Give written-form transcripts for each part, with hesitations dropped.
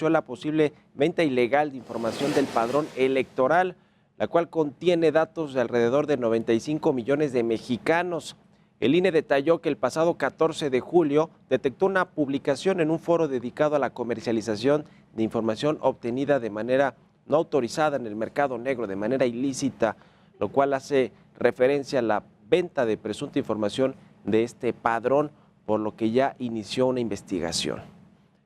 la posible venta ilegal de información del padrón electoral, la cual contiene datos de alrededor de 95 millones de mexicanos. El INE detalló que el pasado 14 de julio detectó una publicación en un foro dedicado a la comercialización de información obtenida de manera no autorizada en el mercado negro, de manera ilícita, lo cual hace referencia a la venta de presunta información de este padrón, por lo que ya inició una investigación.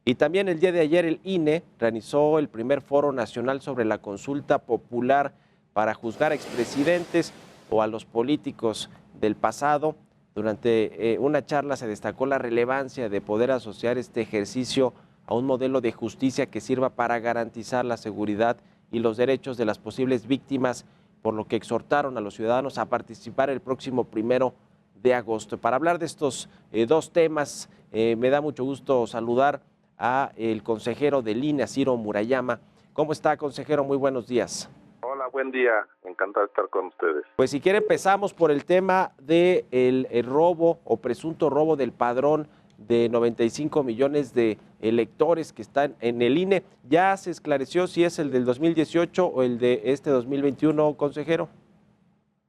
Y también el día de ayer el INE realizó el primer foro nacional sobre la consulta popular para juzgar a expresidentes o a los políticos del pasado. Durante una charla se destacó la relevancia de poder asociar este ejercicio a un modelo de justicia que sirva para garantizar la seguridad y los derechos de las posibles víctimas, por lo que exhortaron a los ciudadanos a participar el próximo 1 de agosto. Para hablar de estos dos temas, me da mucho gusto saludar a el consejero del INE, Ciro Murayama. ¿Cómo está, consejero? Muy buenos días. Hola, buen día. Encantado de estar con ustedes. Pues si quiere empezamos por el tema del robo o presunto robo del padrón de 95 millones de electores que están en el INE. ¿Ya se esclareció si es el del 2018 o el de este 2021, consejero?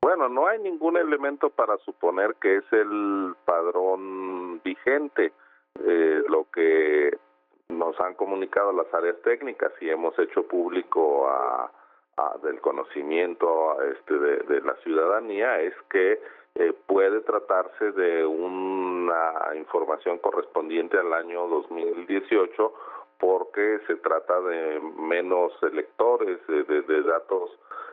Bueno, no hay ningún elemento para suponer que es el padrón vigente. Lo que nos han comunicado las áreas técnicas y hemos hecho público del conocimiento de la ciudadanía es que puede tratarse de una información correspondiente al año 2018 porque se trata de menos electores, de datos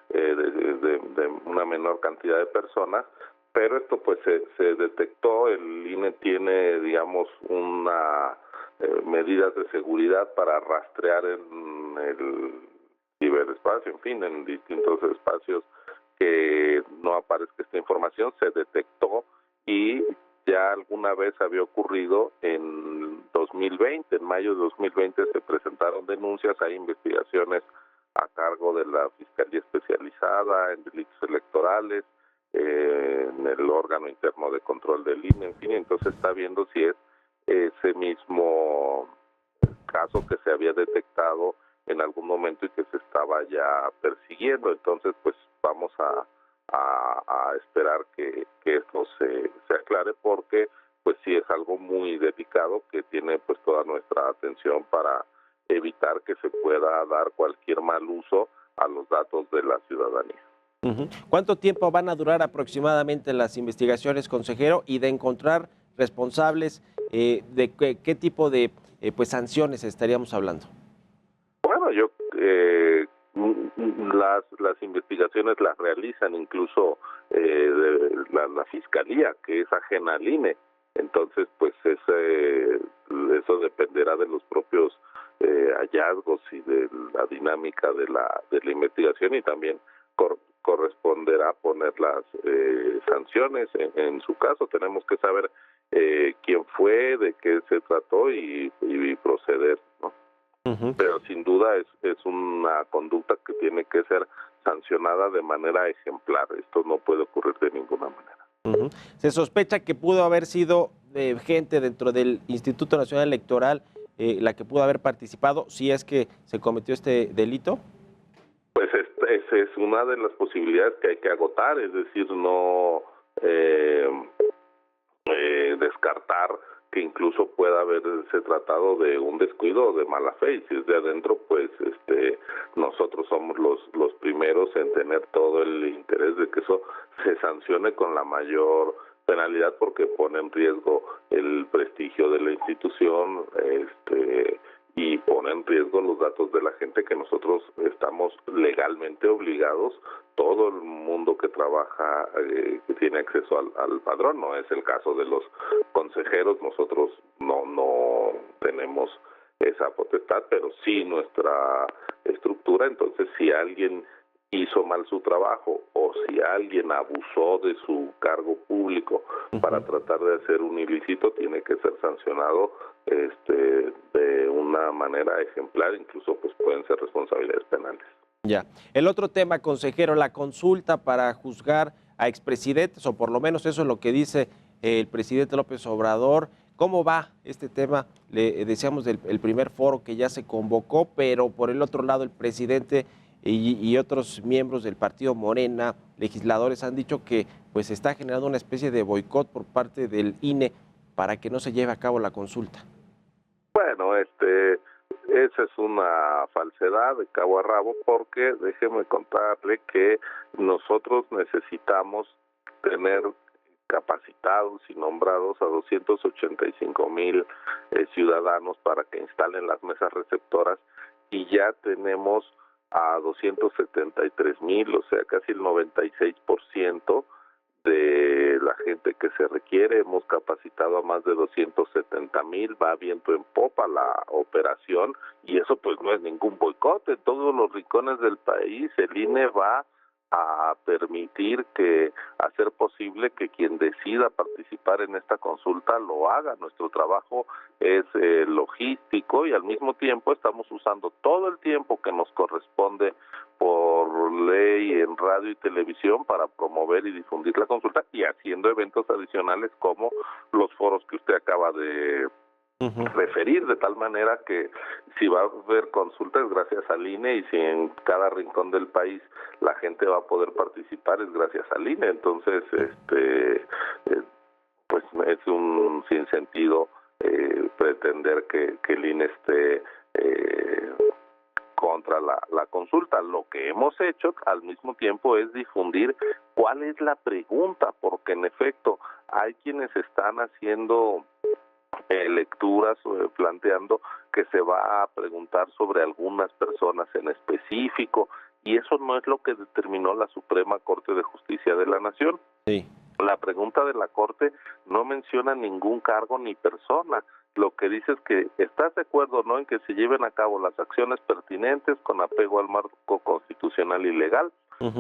de una menor cantidad de personas, pero esto pues se detectó. El INE tiene, digamos, medidas de seguridad para rastrear en el ciberespacio, en fin, en distintos espacios que no aparezca esta información. Se detectó y ya alguna vez había ocurrido en 2020, en mayo de 2020 se presentaron denuncias, hay investigaciones a cargo de la Fiscalía Especializada en Delitos Electorales, en el órgano interno de control del INE, en fin, entonces está viendo si es ese mismo caso que se había detectado en algún momento y que se estaba ya persiguiendo. Entonces pues vamos a esperar que esto se aclare, porque pues sí es algo muy delicado que tiene pues toda nuestra atención para evitar que se pueda dar cualquier mal uso a los datos de la ciudadanía. ¿Cuánto tiempo van a durar aproximadamente las investigaciones, consejero, y de encontrar responsables, de qué tipo de pues sanciones estaríamos hablando? Bueno, las investigaciones las realizan incluso la Fiscalía, que es ajena al INE. Entonces, pues eso dependerá de los propios hallazgos y de la dinámica de la investigación, y también corresponderá poner las sanciones. En su caso tenemos que saber quién fue, de qué se trató y proceder, ¿no? Pero sin duda es una conducta que tiene que ser sancionada de manera ejemplar. Esto no puede ocurrir de ninguna manera. Se sospecha que pudo haber sido gente dentro del Instituto Nacional Electoral la que pudo haber participado, si es que se cometió este delito. Pues esa es una de las posibilidades que hay que agotar, es decir, no descartar que incluso pueda haberse tratado de un descuido o de mala fe, y si es de adentro, pues nosotros somos los primeros en tener todo el interés de que eso se sancione con la mayor penalidad, porque pone en riesgo el prestigio de la institución y pone en riesgo los datos de la gente que nosotros estamos legalmente obligados, todo el mundo que trabaja, que tiene acceso al padrón. No es el caso de los consejeros, nosotros no tenemos esa potestad, pero sí nuestra estructura. Entonces, si alguien hizo mal su trabajo o si alguien abusó de su cargo público para tratar de hacer un ilícito, tiene que ser sancionado de una manera ejemplar. Incluso pues pueden ser responsabilidades penales. Ya. El otro tema, consejero, la consulta para juzgar a expresidentes, o por lo menos eso es lo que dice el presidente López Obrador, ¿Cómo va este tema? Le decíamos el primer foro que ya se convocó, pero por el otro lado el presidente y otros miembros del partido Morena, legisladores, han dicho que pues se está generando una especie de boicot por parte del INE para que no se lleve a cabo la consulta. Bueno, esa es una falsedad de cabo a rabo, porque déjeme contarle que nosotros necesitamos tener capacitados y nombrados a 285,000 ciudadanos para que instalen las mesas receptoras, y ya tenemos a 273,000, o sea, casi el 96% de la gente que se requiere. Hemos capacitado a más de 270,000, va viento en popa la operación, y eso pues no es ningún boicot. En todos los rincones del país el INE va a permitir hacer posible que quien decida participar en esta consulta lo haga. Nuestro trabajo es logístico, y al mismo tiempo estamos usando todo el tiempo que nos corresponde por ley en radio y televisión para promover y difundir la consulta, y haciendo eventos adicionales como los foros que usted acaba de referir, de tal manera que si va a haber consultas, gracias al INE, y si en cada rincón del país la gente va a poder participar, es gracias al INE. Entonces, pues es un sinsentido pretender que el INE esté contra la consulta. Lo que hemos hecho al mismo tiempo es difundir cuál es la pregunta, porque en efecto hay quienes están haciendo lecturas planteando que se va a preguntar sobre algunas personas en específico, y eso no es lo que determinó la Suprema Corte de Justicia de la Nación. Sí. La pregunta de la Corte no menciona ningún cargo ni persona. Lo que dice es que estás de acuerdo o no en que se lleven a cabo las acciones pertinentes con apego al marco constitucional y legal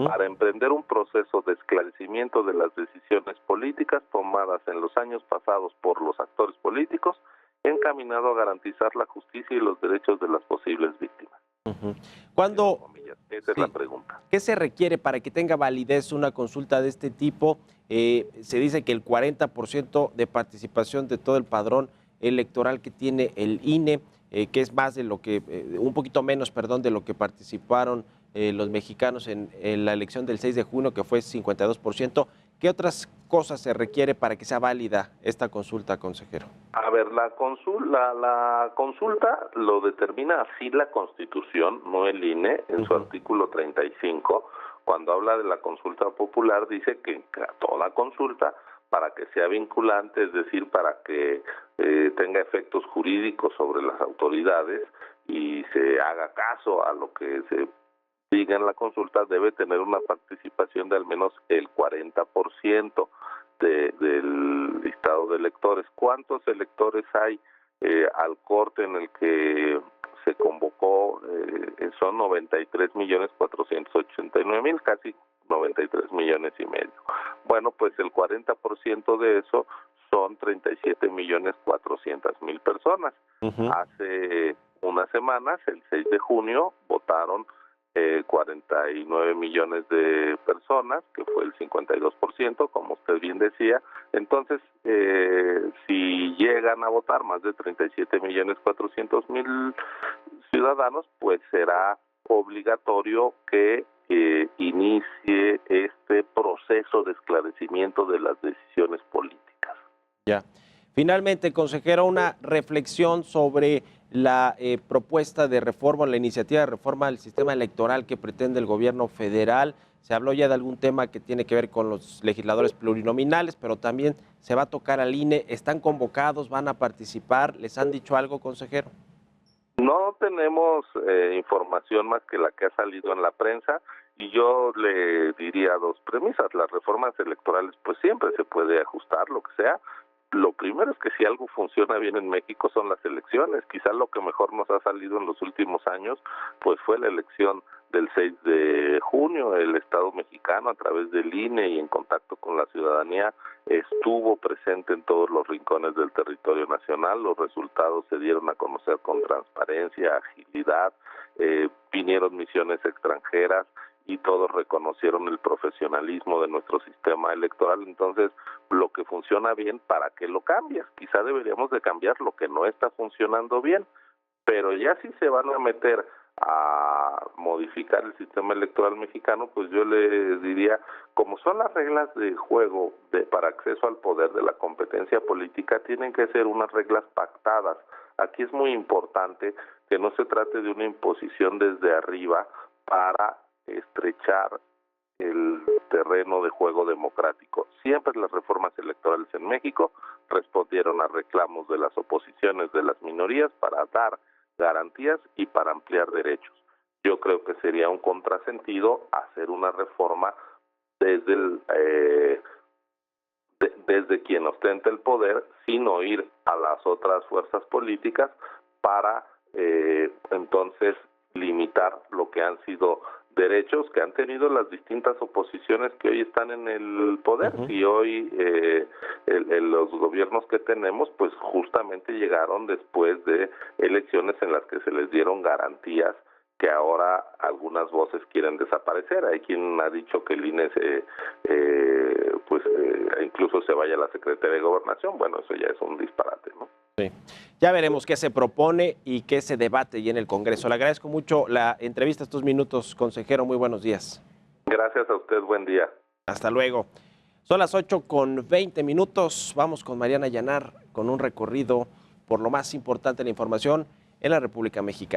para emprender un proceso de esclarecimiento de las decisiones políticas tomadas en los años pasados por los actores políticos, encaminado a garantizar la justicia y los derechos de las posibles víctimas. ¿Cuándo? Esa es la pregunta. ¿Qué se requiere para que tenga validez una consulta de este tipo? Se dice que el 40% de participación de todo el padrón electoral que tiene el INE, que es más de lo que, un poquito menos, perdón, de lo que participaron los mexicanos en la elección del 6 de junio, que fue 52%. ¿Qué otras cosas se requiere para que sea válida esta consulta, consejero? A ver, la consulta lo determina así la Constitución, no el INE, en su artículo 35, cuando habla de la consulta popular, dice que toda consulta, para que sea vinculante, es decir, para que tenga efectos jurídicos sobre las autoridades y se haga caso a lo que se diga en la consulta, debe tener una participación de al menos el 40% del listado de electores. ¿Cuántos electores hay al corte en el que se convocó? Son 93,489,000, casi 93,5 millones. Bueno, pues el 40% de eso son 37,400,000 personas. Hace unas semanas, el 6 de junio, votaron 49 millones de personas, que fue el 52%, como usted bien decía. Entonces, si llegan a votar más de 37,400,000 ciudadanos, pues será obligatorio que inicie este proceso de esclarecimiento de las decisiones políticas. Ya. Finalmente, consejero, una reflexión sobre la propuesta de reforma, la iniciativa de reforma del sistema electoral que pretende el gobierno federal. Se habló ya de algún tema que tiene que ver con los legisladores plurinominales, pero también se va a tocar al INE. ¿Están convocados? ¿Van a participar? ¿Les han dicho algo, consejero? No tenemos información más que la que ha salido en la prensa, y yo le diría dos premisas. Las reformas electorales pues siempre se puede ajustar, lo que sea. Lo primero es que si algo funciona bien en México son las elecciones. Quizás lo que mejor nos ha salido en los últimos años pues fue la elección del 6 de junio. El Estado mexicano, a través del INE y en contacto con la ciudadanía, estuvo presente en todos los rincones del territorio nacional. Los resultados se dieron a conocer con transparencia, agilidad, vinieron misiones extranjeras y todos reconocieron el profesionalismo de nuestro sistema electoral. Entonces, lo que funciona bien, ¿para qué lo cambias? Quizá deberíamos de cambiar lo que no está funcionando bien, pero ya si se van a meter a modificar el sistema electoral mexicano, pues yo le diría, como son las reglas de juego para acceso al poder de la competencia política, tienen que ser unas reglas pactadas. Aquí es muy importante que no se trate de una imposición desde arriba para estrechar el terreno de juego democrático. Siempre las reformas electorales en México respondieron a reclamos de las oposiciones, de las minorías, para dar garantías y para ampliar derechos. Yo creo que sería un contrasentido hacer una reforma desde desde quien ostenta el poder, sin oír a las otras fuerzas políticas para entonces limitar lo que han sido derechos que han tenido las distintas oposiciones que hoy están en el poder. Y hoy los gobiernos que tenemos, pues justamente llegaron después de elecciones en las que se les dieron garantías que ahora algunas voces quieren desaparecer. Hay quien ha dicho que el INE incluso se vaya a la Secretaría de Gobernación. Bueno, eso ya es un disparate, ¿no? Sí. Ya veremos qué se propone y qué se debate y en el Congreso. Le agradezco mucho la entrevista, estos minutos, consejero. Muy buenos días. Gracias a usted, buen día. Hasta luego. Son las 8:20. Vamos con Mariana Llanar con un recorrido por lo más importante de la información en la República Mexicana.